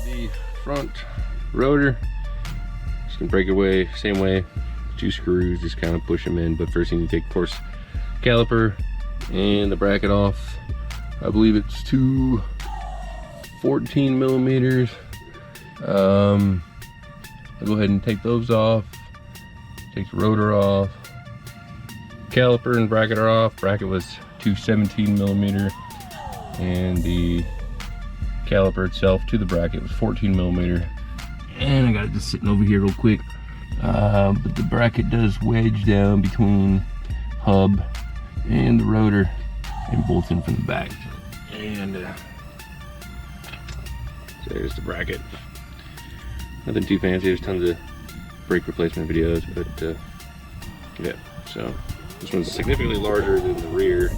The front rotor, just gonna break away same way, 2 screws, just kind of push them in. But first you need to take, of course, caliper and the bracket off. I believe it's 2 14 millimeters. I'll go ahead and take those off, take the rotor off, caliper and bracket are off. Bracket was 2 17 millimeter, and the caliper itself to the bracket was 14 millimeter. And I got it just sitting over here real quick, but the bracket does wedge down between hub and the rotor and bolts in from the back. And so there's the bracket. Nothing too fancy, there's tons of brake replacement videos, but yeah, so this one's significantly larger than the rear,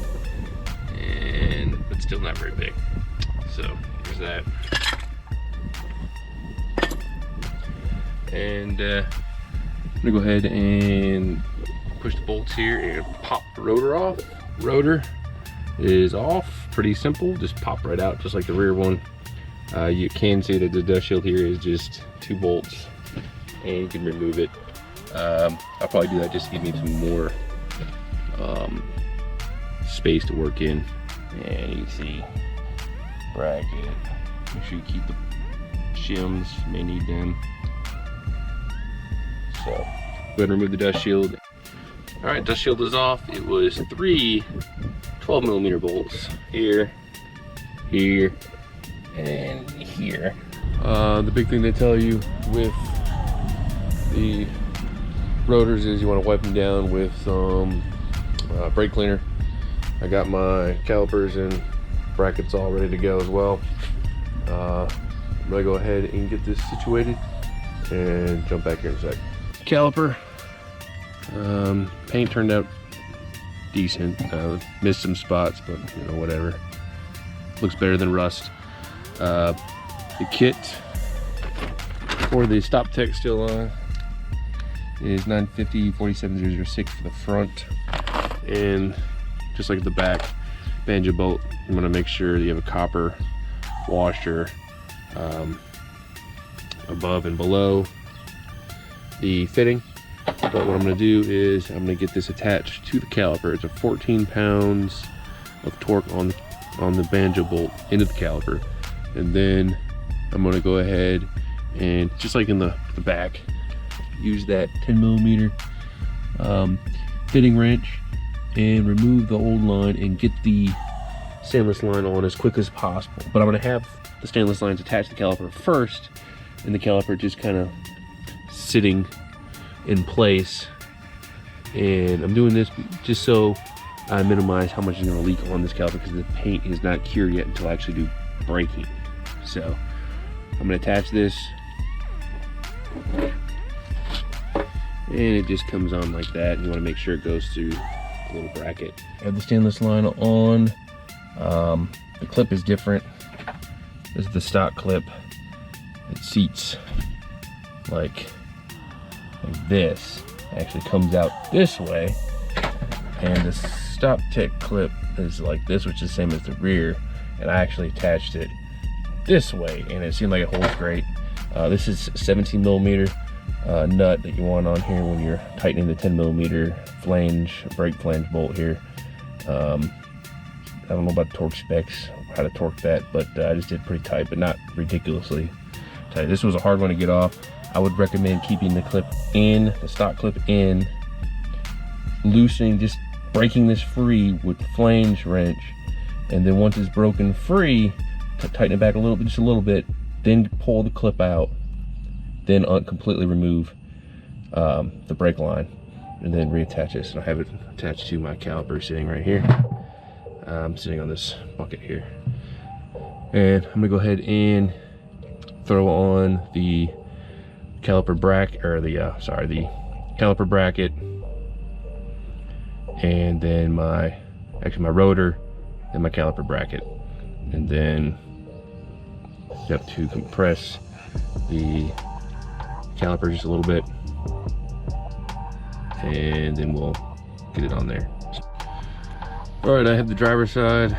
but still not very big. So there's that. And I'm gonna go ahead and push the bolts here and pop the rotor off. Rotor is off, pretty simple, just pop right out just like the rear one. You can see that the dust shield here is just 2 bolts, and you can remove it. I'll probably do that just to give me some more space to work in. And you can see bracket. Make sure you keep the shims, you may need them. So go ahead and remove the dust shield. All right, dust shield is off. It was 3 12 millimeter bolts here, here, and here. The big thing they tell you with the rotors is you want to wipe them down with some brake cleaner. I got my calipers and brackets all ready to go as well. I'm gonna go ahead and get this situated and jump back here in a sec. Caliper, paint turned out decent. Missed some spots, but you know, whatever. Looks better than rust. The kit for the StopTech still on is 950 47006 for the front, and just like the back banjo bolt, you want to make sure that you have a copper washer above and below the fitting. But what I'm going to do is I'm going to get this attached to the caliper. It's a 14 pounds of torque on the banjo bolt into the caliper, and then I'm going to go ahead and, just like in the back, use that 10 millimeter fitting wrench and remove the old line and get the stainless line on as quick as possible. But I'm going to have the stainless lines attached to the caliper first, and the caliper just kind of sitting in place. And I'm doing this just so I minimize how much is going to leak on this caliper, because the paint is not cured yet until I actually do braking. So I'm going to attach this, and it just comes on like that. You want to make sure it goes through the little bracket. I have the stainless line on. The clip is different. This is the stock clip. It seats like this. It actually comes out this way, and the StopTech clip is like this, which is the same as the rear, and I actually attached it this way, and it seemed like it holds great. This is 17 millimeter nut that you want on here when you're tightening the 10 millimeter flange, brake flange bolt here. I don't know about torque specs, how to torque that, but I just did pretty tight, but not ridiculously tight. This was a hard one to get off. I would recommend keeping the clip in, the stock clip in, loosening, just breaking this free with the flange wrench, and then once it's broken free, tighten it back a little bit, just a little bit, then pull the clip out, then completely remove the brake line, and then reattach it. So I have it attached to my caliper sitting right here. I'm sitting on this bucket here, and I'm gonna go ahead and throw on the caliper bracket, or the caliper bracket, and then my rotor and my caliper bracket, and then you have to compress the caliper just a little bit, and then we'll get it on there. All right, I have the driver's side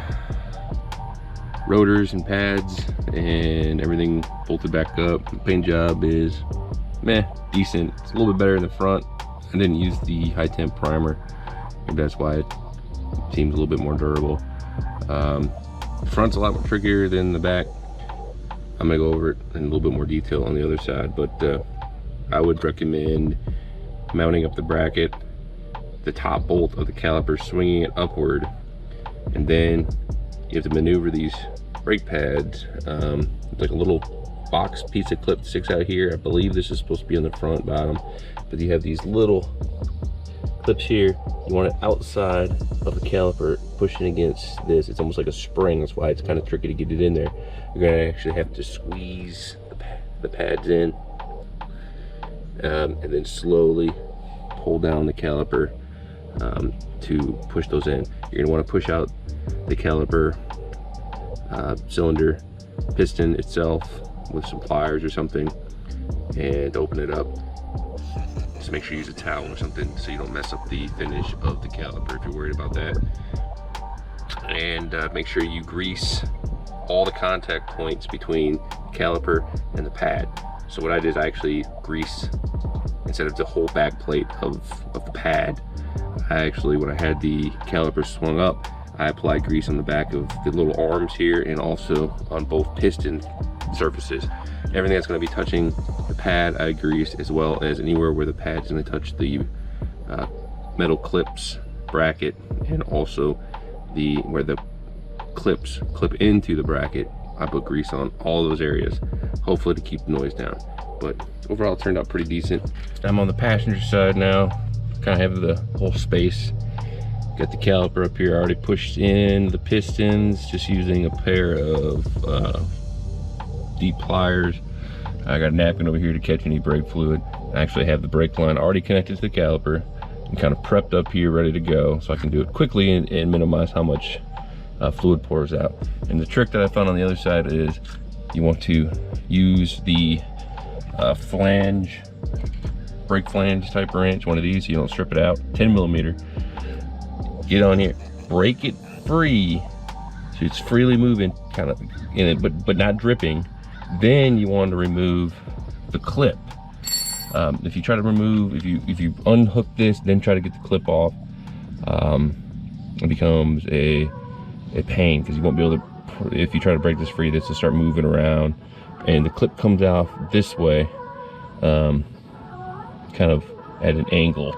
rotors and pads and everything bolted back up. The paint job is decent. It's a little bit better in the front. I didn't use the high temp primer, and that's why it seems a little bit more durable. The front's a lot more trickier than the back. I'm gonna go over it in a little bit more detail on the other side, but I would recommend mounting up the bracket, the top bolt of the caliper, swinging it upward, and then you have to maneuver these brake pads. It's like a little box piece of clip that sticks out here. I believe this is supposed to be on the front bottom, but you have these little clips here. You want it outside of the caliper, pushing against this. It's almost like a spring. That's why it's kind of tricky to get it in there. You're gonna actually have to squeeze the pads in, and then slowly pull down the caliper to push those in. You're gonna want to push out the caliper cylinder piston itself with some pliers or something and open it up. Just make sure you use a towel or something so you don't mess up the finish of the caliper if you're worried about that. And make sure you grease all the contact points between the caliper and the pad. So what I did is I actually grease, instead of the whole back plate of the pad, I actually, when I had the caliper swung up, I applied grease on the back of the little arms here and also on both piston surfaces. Everything that's going to be touching the pad I greased, as well as anywhere where the pad's going to touch the metal clips bracket, and also where the clips clip into the bracket. I put grease on all those areas, hopefully to keep the noise down. But overall it turned out pretty decent. I'm on the passenger side now, kind of have the whole space. Got the caliper up here already pushed in the pistons, just using a pair of deep pliers. I got a napkin over here to catch any brake fluid. I actually have the brake line already connected to the caliper and kind of prepped up here, ready to go, so I can do it quickly and minimize how much fluid pours out. And the trick that I found on the other side is you want to use the flange, brake flange type wrench, one of these, so you don't strip it out, 10mm. Get on here, break it free, so it's freely moving, kind of in it, but not dripping. Then you want to remove the clip. If you try to remove, if you unhook this, then try to get the clip off, it becomes a pain, because you won't be able to. If you try to break this free, this will start moving around, and the clip comes off this way, kind of at an angle.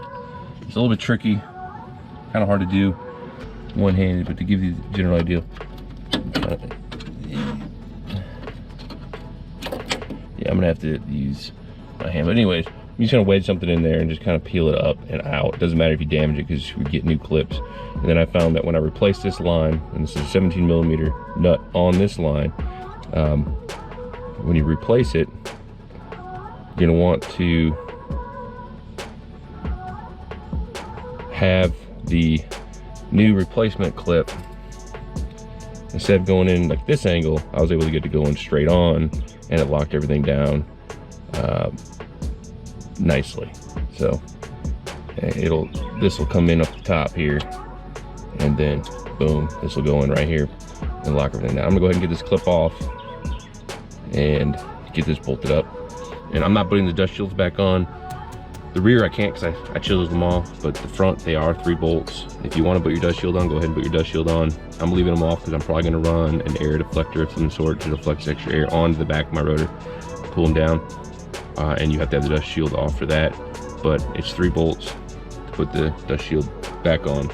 It's a little bit tricky, kind of hard to do one-handed, but to give you the general idea. Yeah, I'm gonna have to use my hand, but anyways, I'm just gonna wedge something in there and just kind of peel it up and out. It doesn't matter if you damage it, because we get new clips. And then I found that when I replaced this line, and this is a 17mm nut on this line, when you replace it, you're gonna want to have the new replacement clip, instead of going in like this angle, I was able to get to going straight on, and it locked everything down nicely. So this will come in up the top here, and then boom, this will go in right here and lock everything down. I'm gonna go ahead and get this clip off and get this bolted up. And I'm not putting the dust shields back on. The rear I can't, because I chiseled them off, but the front, they are 3 bolts. If you want to put your dust shield on, go ahead and put your dust shield on. I'm leaving them off because I'm probably going to run an air deflector of some sort to deflect extra air onto the back of my rotor, pull them down, and you have to have the dust shield off for that. But it's 3 bolts to put the dust shield back on,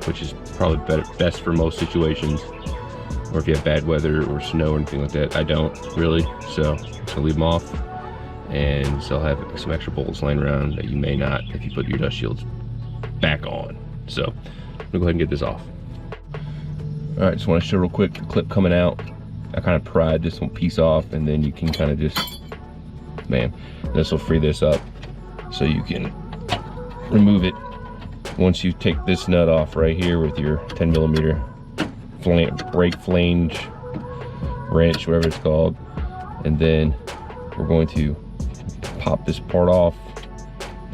which is probably best for most situations, or if you have bad weather or snow or anything like that. I don't really, so I'm just gonna leave them off, and still have some extra bolts laying around that you may not if you put your dust shields back on. So I'm gonna go ahead and get this off. All right, just want to show real quick the clip coming out. I kind of pried this one piece off, and then you can kind of just, bam, this will free this up so you can remove it once you take this nut off right here with your 10mm brake flange wrench, whatever it's called. And then we're going to pop this part off,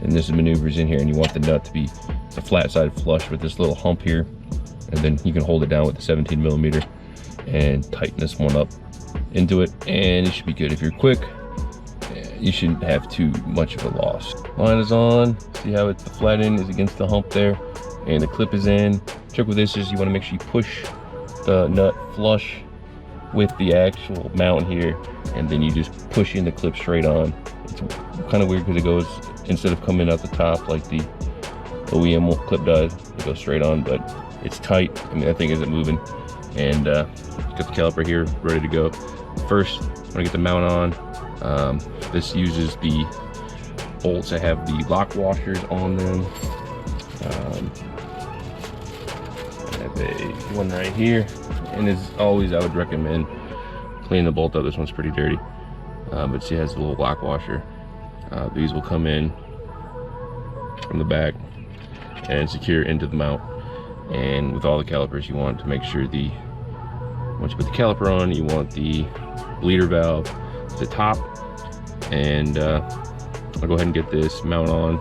and this maneuvers in here, and you want the nut to be the flat side flush with this little hump here, and then you can hold it down with the 17mm and tighten this one up into it, and it should be good. If you're quick, you shouldn't have too much of a loss. Line is on. See how the flat end is against the hump there, and the clip is in. Trick with this is you want to make sure you push the nut flush with the actual mount here, and then you just push in the clip straight on. It's kind of weird because it goes, instead of coming out the top like the OEM clip does, it goes straight on, but it's tight. I mean, that thing isn't moving. And got the caliper here ready to go. First, I'm gonna get the mount on. This uses the bolts that have the lock washers on them. I have one right here, and as always, I would recommend cleaning the bolt up. This one's pretty dirty, but see, it has a little lock washer. These will come in from the back and secure into the mount. And with all the calipers, you want to make sure once you put the caliper on, you want the bleeder valve to the top. And I'll go ahead and get this mount on,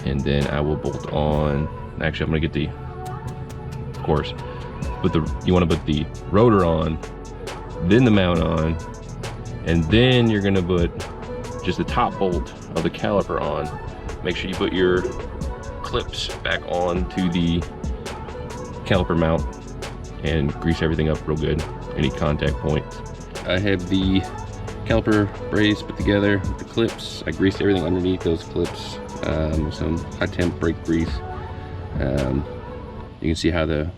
and then I will bolt on. Actually, I'm gonna get the, of course, you want to put the rotor on, then the mount on, and then you're gonna put just the top bolt of the caliper on. Make sure you put your clips back on to the caliper mount and grease everything up real good, any contact points. I have the caliper brace put together with the clips. I greased everything underneath those clips with some high temp brake grease. You can see how the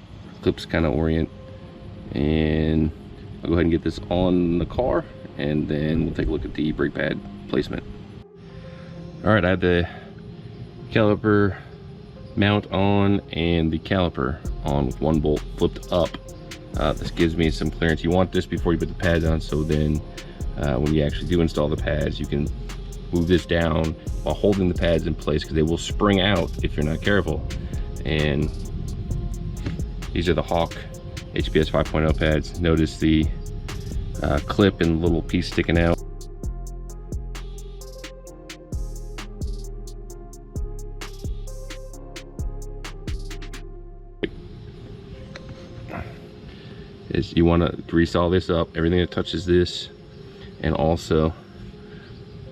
clips kind of orient, and I'll go ahead and get this on the car, and then we'll take a look at the brake pad placement. All right, I have the caliper mount on and the caliper on with one bolt flipped up. This gives me some clearance. You want this before you put the pads on, so then when you actually do install the pads, you can move this down while holding the pads in place, because they will spring out if you're not careful. And these are the Hawk HPS 5.0 pads. Notice the clip and little piece sticking out. Is you want to grease all this up, everything that touches this, and also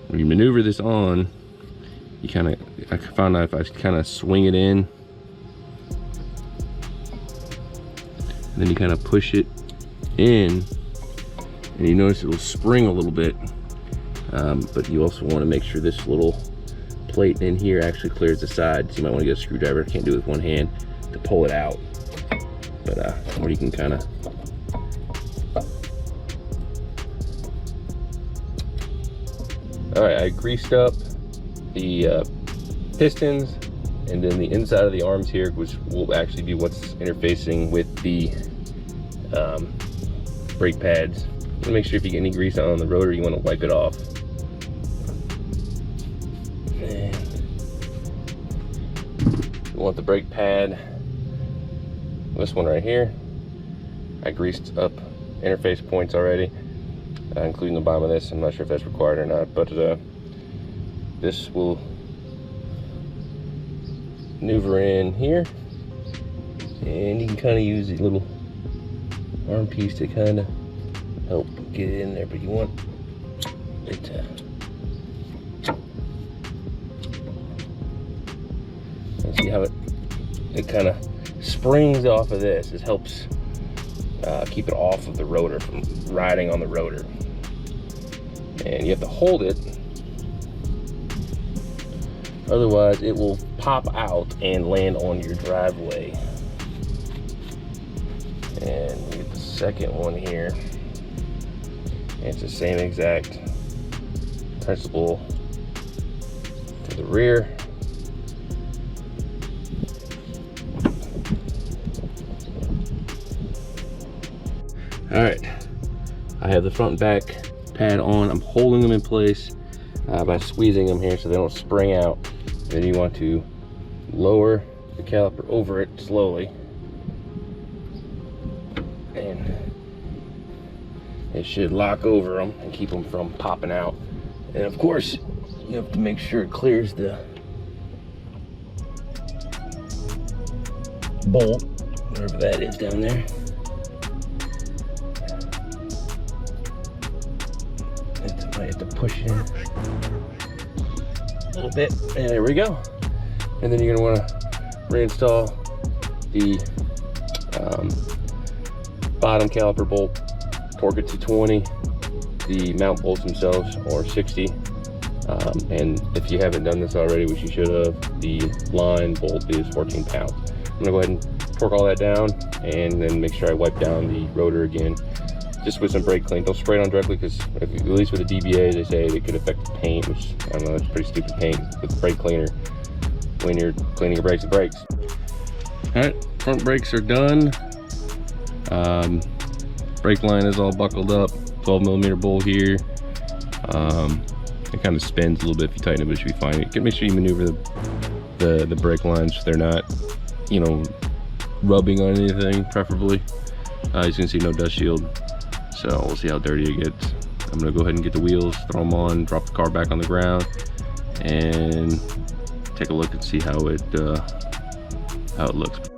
when you maneuver this on, you kind of, I found out if I kind of swing it in, and then you kind of push it in, and you notice it'll spring a little bit, but you also want to make sure this little plate in here actually clears the side. So you might want to get a screwdriver, can't do it with one hand, to pull it out, but or you can kind of, all right, I greased up the pistons, and then the inside of the arms here, which will actually be what's interfacing with the brake pads. To make sure if you get any grease on the rotor, you want to wipe it off. And you want the brake pad, this one right here. I greased up interface points already, including the bottom of this. I'm not sure if that's required or not, but this will maneuver in here, and you can kind of use the little arm piece to kind of help get it in there, but you want it to see how it kind of springs off of this. It helps keep it off of the rotor from riding on the rotor, and you have to hold it, otherwise it will pop out and land on your driveway. And we get the second one here. It's the same exact principle to the rear. All right, I have the front and back pad on. I'm holding them in place by squeezing them here so they don't spring out. Then you want to lower the caliper over it slowly, and it should lock over them and keep them from popping out. And of course, you have to make sure it clears the bolt, wherever that is down there. Might have to push in a little bit, and there we go. And then you're gonna want to reinstall the bottom caliper bolt, torque it to 20. The mount bolts themselves are 60. And if you haven't done this already, which you should have, the line bolt is 14 pounds. I'm gonna go ahead and torque all that down, and then make sure I wipe down the rotor again, just with some brake clean. Don't spray it on directly, because at least with the DBA, they say it could affect the paint, which I don't know, it's pretty stupid paint with brake cleaner when you're cleaning your brakes and brakes. All right, front brakes are done. Brake line is all buckled up. 12mm bolt here. It kind of spins a little bit if you tighten it, but it should be fine. You can make sure you maneuver the brake lines so they're not, you know, rubbing on anything, preferably. As you can see, no dust shield, so we'll see how dirty it gets. I'm gonna go ahead and get the wheels, throw them on, drop the car back on the ground, and take a look and see how it looks.